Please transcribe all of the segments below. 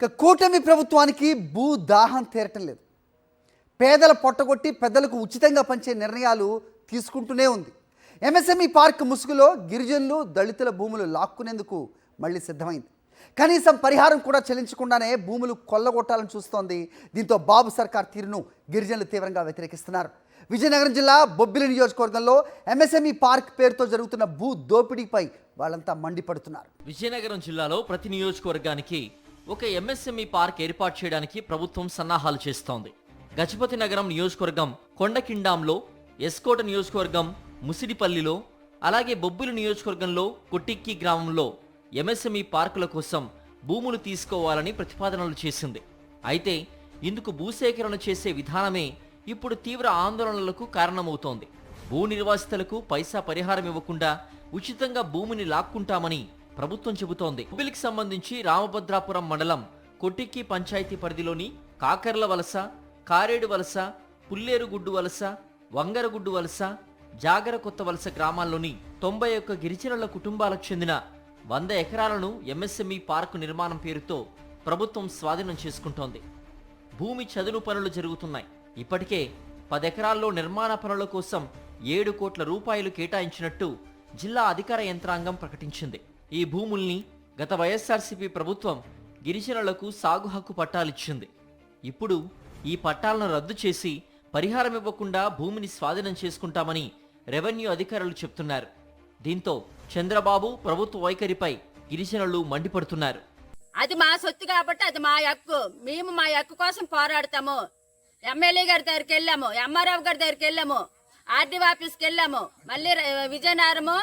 కూటమి ప్రభుత్వానికి భూ దాహం తీరటం లేదు. పేదల పొట్టగొట్టి పెద్దలకు ఉచితంగా పంచే నిర్ణయాలు తీసుకుంటూనే ఉంది. ఎంఎస్ఎంఈ పార్క్ ముసుగులో గిరిజనులు దళితుల భూములు లాక్కునేందుకు మళ్ళీ సిద్ధమైంది. కనీసం పరిహారం కూడా చెల్లించకుండానే భూములు కొల్లగొట్టాలని చూస్తోంది. దీంతో బాబు సర్కార్ తీరును గిరిజనులు తీవ్రంగా వ్యతిరేకిస్తున్నారు. విజయనగరం జిల్లా బొబ్బిలి నియోజకవర్గంలో ఎంఎస్ఎంఈ పార్క్ పేరుతో జరుగుతున్న భూ దోపిడీపై వాళ్ళంతా మండిపడుతున్నారు. విజయనగరం జిల్లాలో ప్రతి నియోజకవర్గానికి ఒక ఎంఎస్ఎంఈ పార్క్ ఏర్పాటు చేయడానికి ప్రభుత్వం సన్నాహాలు చేస్తోంది. గజపతి నగరం నియోజకవర్గం కొండకిండాంలో, ఎస్కోట నియోజకవర్గం ముసిడిపల్లిలో, అలాగే బొబ్బిలి నియోజకవర్గంలో కొట్టిక్కి గ్రామంలో ఎంఎస్ఎంఈ పార్కుల కోసం భూములు తీసుకోవాలని ప్రతిపాదనలు చేసింది. అయితే ఇందుకు భూసేకరణ చేసే విధానమే ఇప్పుడు తీవ్ర ఆందోళనలకు కారణమవుతోంది. భూ నిర్వాసితులకు పైసా పరిహారం ఇవ్వకుండా ఉచితంగా భూమిని లాక్కుంటామని ప్రభుత్వం చెబుతోంది. బొబ్బిలికి సంబంధించి రామభద్రాపురం మండలం కొట్టిక్కి పంచాయతీ పరిధిలోని కాకర్ల వలస, కారేడు వలస, పుల్లేరుగుడ్డు వలస, వంగరగుడ్డు వలస, జాగర కొత్త వలస గ్రామాల్లోని 91 గిరిజనుల కుటుంబాలకు చెందిన 100 ఎకరాలను ఎంఎస్ఎంఈ పార్కు నిర్మాణం పేరుతో ప్రభుత్వం స్వాధీనం చేసుకుంటోంది. భూమి చదును పనులు జరుగుతున్నాయి. ఇప్పటికే 10 ఎకరాల్లో నిర్మాణ పనుల కోసం 7 కోట్ల రూపాయలు కేటాయించినట్టు జిల్లా అధికార యంత్రాంగం ప్రకటించింది. ఈ భూముల్ని గత వైఎస్ఆర్సీపీ ప్రభుత్వం గిరిజనులకు సాగు హక్కు పట్టాలిచ్చింది. ఇప్పుడు ఈ పట్టాలను రద్దు చేసి పరిహారం ఇవ్వకుండా భూమిని స్వాధీనం చేసుకుంటామని రెవెన్యూ అధికారులు చెప్తున్నారు. దీంతో చంద్రబాబు ప్రభుత్వ వైఖరిపై గిరిజనులు మండిపడుతున్నారు. అది మా సొత్తు కాబట్టి అది మా హక్కు. మేము మా హక్కు కోసం పోరాడతాము. ఎమ్మెల్యే గారి దగ్గరికి వెళ్ళాము, ఎంఆర్ఓ గారి దగ్గరికి వెళ్ళాము, ఆర్డీఓ ఆఫీస్కి వెళ్ళాము, మళ్ళీ విజయనగరము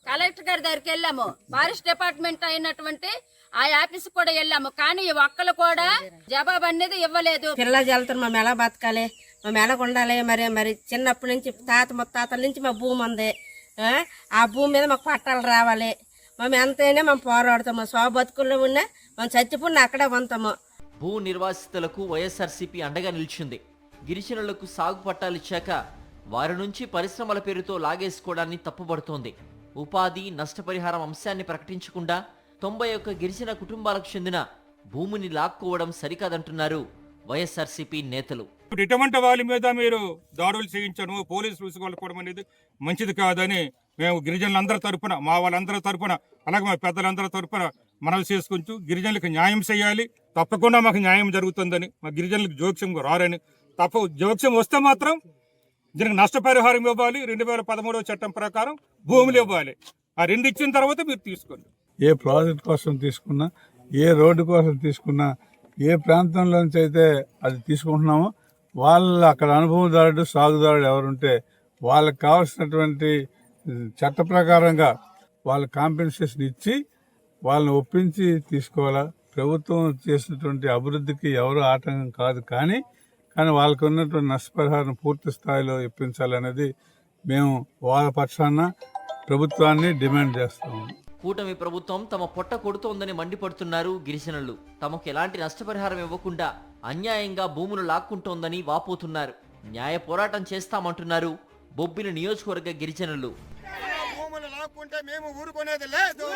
కలెక్టర్ గారి దగ్గరికి వెళ్ళాము, ఫారెస్ట్ డిపార్ట్మెంట్ అయినటువంటి ఆ ఆఫీస్ కూడా వెళ్ళాము. కానీ ఒక్కరు కూడా జవాబు అనేది ఇవ్వలేదు. పిల్లలు వెళ్తారు, మేము ఎలా బతకాలి, మేము ఎలా ఉండాలి, మరి చిన్నప్పటి నుంచి తాత ముత్తాతల నుంచి మా భూమి ఉంది. ఆ భూమి మీద మాకు పట్టాలు రావాలి. మేము ఎంతైనా మేము పోరాడతాము. స్వ బతుకుల్లో ఉన్నా మేము చచ్చిపోయినా అక్కడే ఉంటాము. భూ నిర్వాసితులకు వైఎస్ఆర్సీపీ అండగా నిలిచింది. గిరిజనులకు సాగు పట్టాలు ఇచ్చాక వారి నుంచి పరిశ్రమల పేరుతో లాగేసుకోవడాన్ని తప్పుపడుతోంది. ఉపాధి నష్టపరిహారం అంశాన్ని ప్రకటించకుండా 91 గిరిజన కుటుంబాలకు చెందిన భూమిని లాక్కోవడం సరికాదంటున్నారు వైఎస్ఆర్సీపీ నేతలు. ఇటువంటి వాళ్ళ మీద మీరు దాడులు చేయించడం, పోలీసులు ఉసుగొల్పడం అనేది మంచిది కాదని మేము గిరిజనులందరి తరపున, మా వాళ్ళందరి తరపున, అలాగే మా పెద్దలందరి తరపున మనవి చేసుకుంటూ గిరిజనులకు న్యాయం చేయాలి. తప్పకుండా మాకు న్యాయం జరుగుతుందని, మా గిరిజనులకు జోక్యం రారని, జోక్యం వస్తే మాత్రం దీనికి నష్టపరిహారం ఇవ్వాలి. 2013 చట్టం ప్రకారం భూములు ఇవ్వాలి. ఆ 2 ఇచ్చిన తర్వాత మీరు తీసుకోండి. ఏ ప్రాజెక్ట్ కోసం తీసుకున్నా, ఏ రోడ్డు కోసం తీసుకున్నా, ఏ ప్రాంతంలో నుంచి అయితే అది తీసుకుంటున్నామో వాళ్ళు అక్కడ అనుభవదారుడు, సాగుదారుడు ఎవరుంటే వాళ్ళకి కావాల్సినటువంటి చట్ట ప్రకారంగా వాళ్ళ కాంపెన్సేషన్ ఇచ్చి వాళ్ళని ఒప్పించి తీసుకోవాలా. ప్రభుత్వం చేసినటువంటి అభివృద్ధికి ఎవరు ఆటంకం కాదు, కానీ వాళ్ళకు ఉన్నటువంటి నష్టపరిహారం పూర్తి స్థాయిలో ఇప్పించాలనేది మేము వాళ్ళ పక్షాన ప్రభుత్వాన్ని డిమాండ్ చేస్తాము. కూటమి ప్రభుత్వం తమ పొట్ట కొడుతోందని మండిపడుతున్నారు గిరిజనులు. తమకు ఎలాంటి నష్టపరిహారం ఇవ్వకుండా అన్యాయంగా భూములు లాక్కుంటోందని వాపోతున్నారు. న్యాయ పోరాటం చేస్తామంటున్నారు బొబ్బిలి నియోజకవర్గ గిరిజనులు. భూములు లాక్కుంటే మేము ఊరుకునేది లేదు.